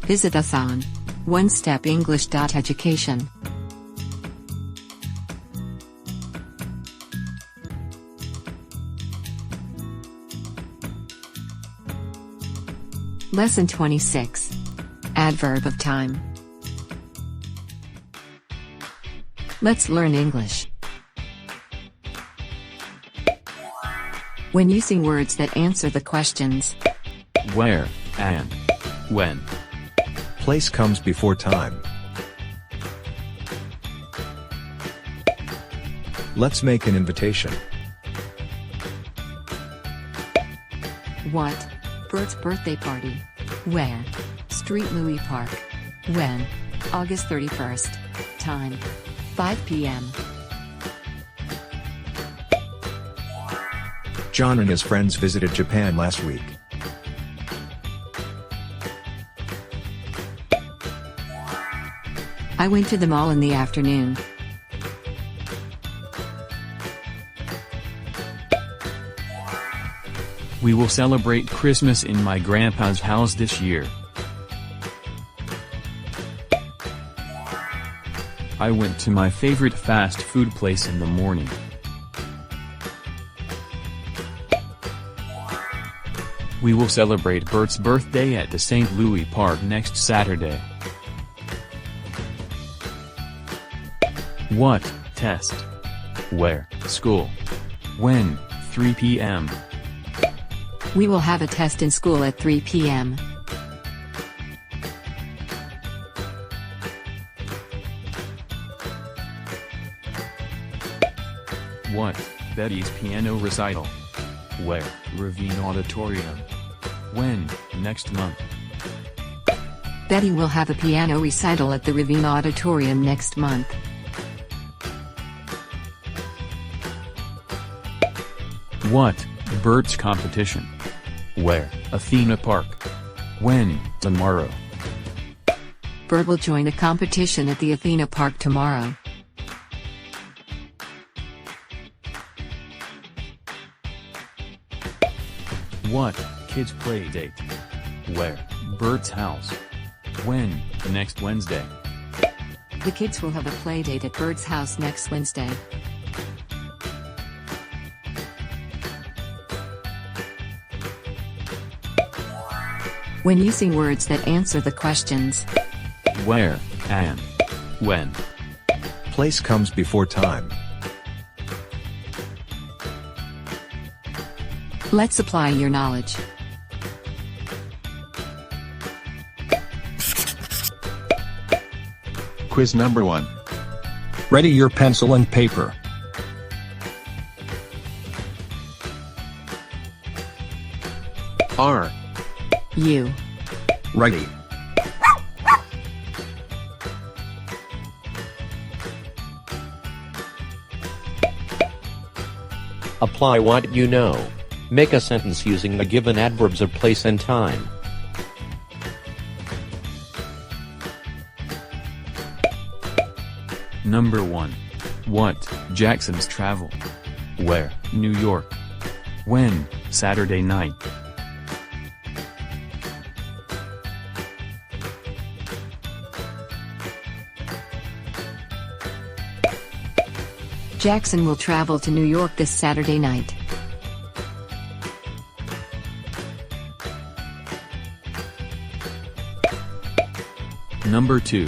Visit us on onestepenglish.education. Lesson 26. Adverb of time. Let's learn English. When using words that answer the questions where and when, place comes before time. Let's make an invitation. What? Bert's birthday party. Where? Street Louis Park. When? August 31st. Time? 5 p.m. John and his friends visited Japan last week. I went to the mall in the afternoon. we will celebrate Christmas in my grandpa's house this year. I went to my favorite fast food place in the morning. We will celebrate Bert's birthday at the St. Louis Park next Saturday. What? Test. Where? School. When? 3 p.m. We will have a test in school at 3 p.m. What? Betty's piano recital. Where? Viena Auditorium. When? Next month. Betti will have a piano recital at the Viena Auditorium next month. What? Bert's competition. Where? Athena Park. When? Tomorrow. Bert will join a competition at the Athena Park tomorrow. What? Kids play date. Where? Bert's house. When? Next Wednesday. The kids will have a play date at Bert's house next Wednesday. When using words that answer the questions where and when, place comes before time. Let's apply your knowledge. Quiz number 1. Ready your pencil and paper. R. You. Ready. Apply what you know. Make a sentence using the given adverbs of place and time. Number 1. What? Jackson's travel. Where? New York. When? Saturday night. Jackson will travel to New York this Saturday night. Number 2.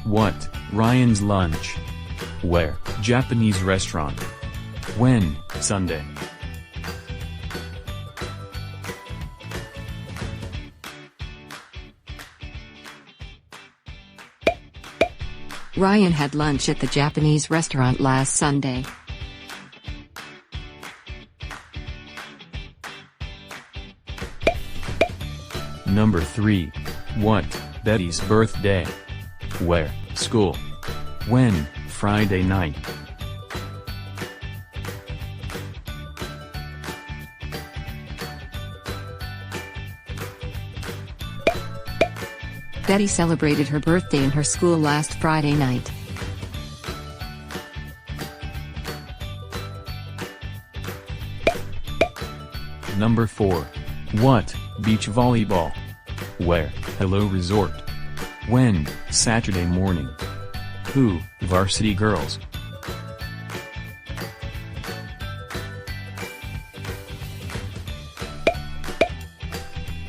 What? Ryan's lunch. Where? Japanese restaurant. When? Sunday. Ryan had lunch at the Japanese restaurant last Sunday. Number 3. What? Betty's birthday. Where? School. When? Friday night. Betti celebrated her birthday in her school last Friday night. Number 4. What? Beach volleyball. Where? Hello Resort. When? Saturday morning. Who? Varsity Girls.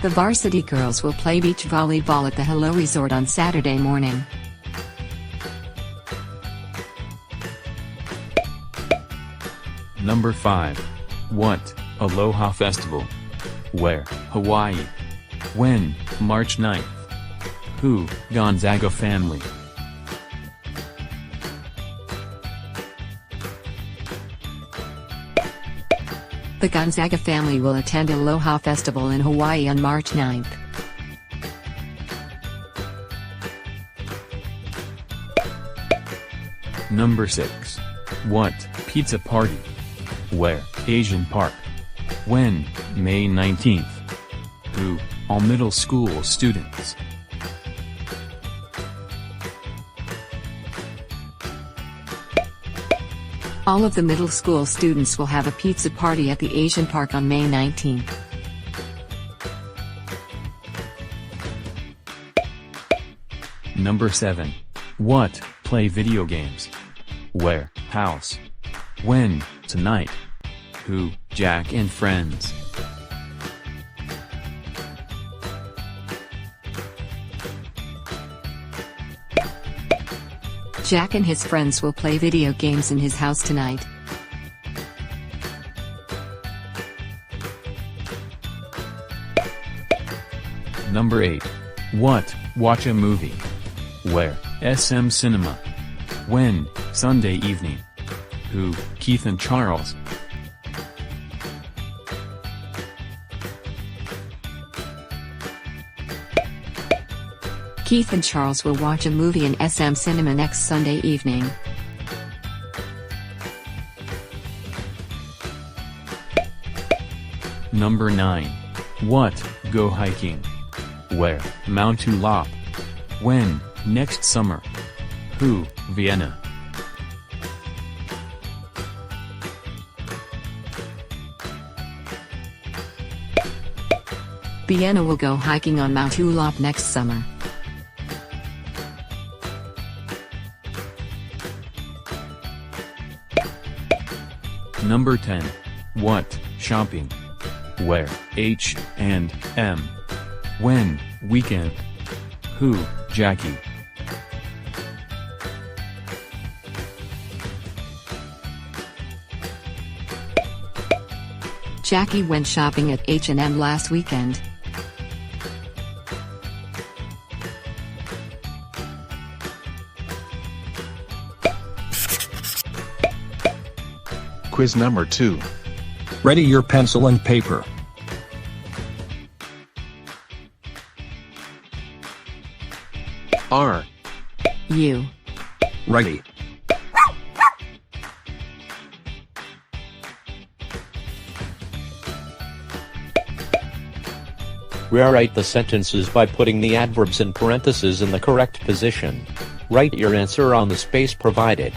The Varsity Girls will play beach volleyball at the Hello Resort on Saturday morning. Number 5. What? Aloha Festival. Where? Hawaii. When? March 9th. Who? Gonzaga Family. The Gonzaga family will attend Aloha Festival in Hawaii on March 9th. Number 6. What? Pizza party. Where? Asian Park. When? May 19th. Who? All middle school students. All of the middle school students will have a pizza party at the Asian Park on May 19th. Number 7. What? Play video games. Where? House. When? Tonight. Who? Jack and friends. Jack and his friends will play video games in his house tonight. Number 8. What? Watch a movie. Where? SM Cinema. When? Sunday evening. Who? Keith and Charles. Keith and Charles will watch a movie in SM Cinema next Sunday evening. Number 9. What? Go hiking. Where? Mount Ulap. When? Next summer. Who? Vienna. Vienna will go hiking on Mount Ulap next summer. Number 10. What? Shopping. Where? H&M. When? Weekend. Who? Jackie. Jackie went shopping at H&M last weekend. Quiz number 2. Ready your pencil and paper. R. You. Ready. Rewrite the sentences by putting the adverbs in parentheses in the correct position. Write your answer on the space provided.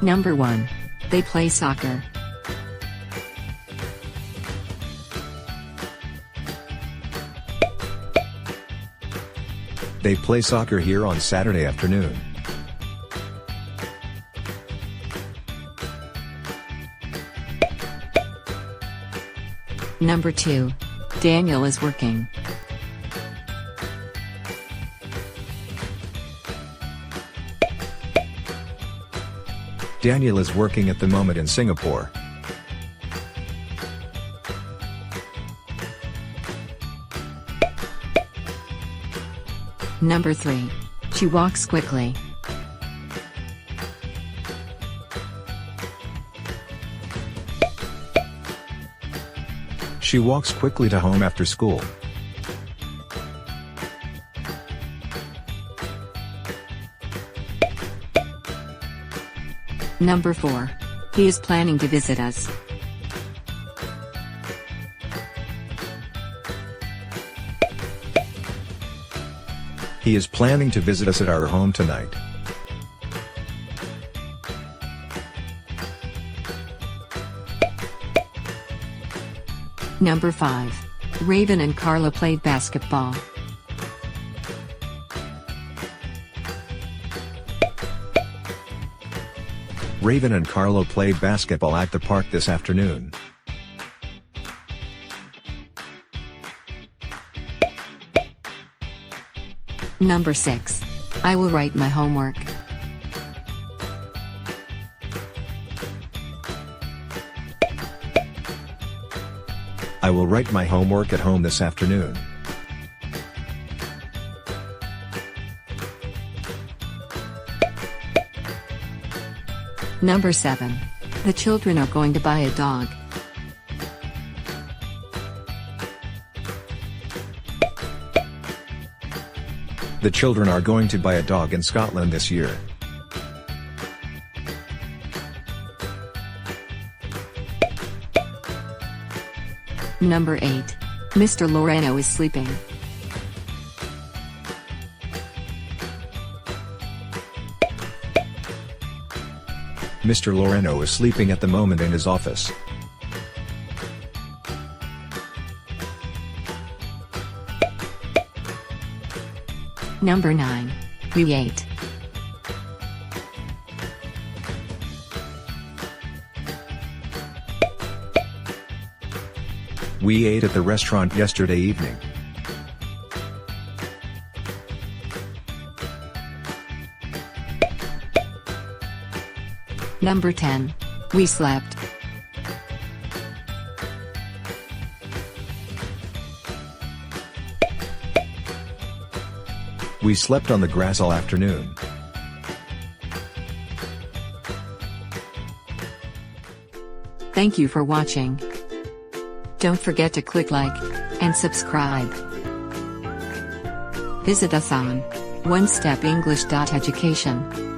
Number 1. They play soccer. They play soccer here on Saturday afternoon. Number 2. Daniel is working. Daniel is working at the moment in Singapore. Number 3. She walks quickly. She walks quickly to home after school. Number 4. He is planning to visit us. He is planning to visit us at our home tonight. Number 5. Raven and Carlo played basketball. Raven and Carlo played basketball at the park this afternoon. Number 6. I will write my homework. I will write my homework at home this afternoon. Number 7. The children are going to buy a dog. The children are going to buy a dog in Scotland this year. Number 8. Mr. Loreno is sleeping. Mr. Loreno is sleeping at the moment in his office. Number 9. We ate. We ate at the restaurant yesterday evening. Number 10. We slept. We slept on the grass all afternoon. Thank you for watching. Don't forget to click like and subscribe. Visit us on onestepenglish.education.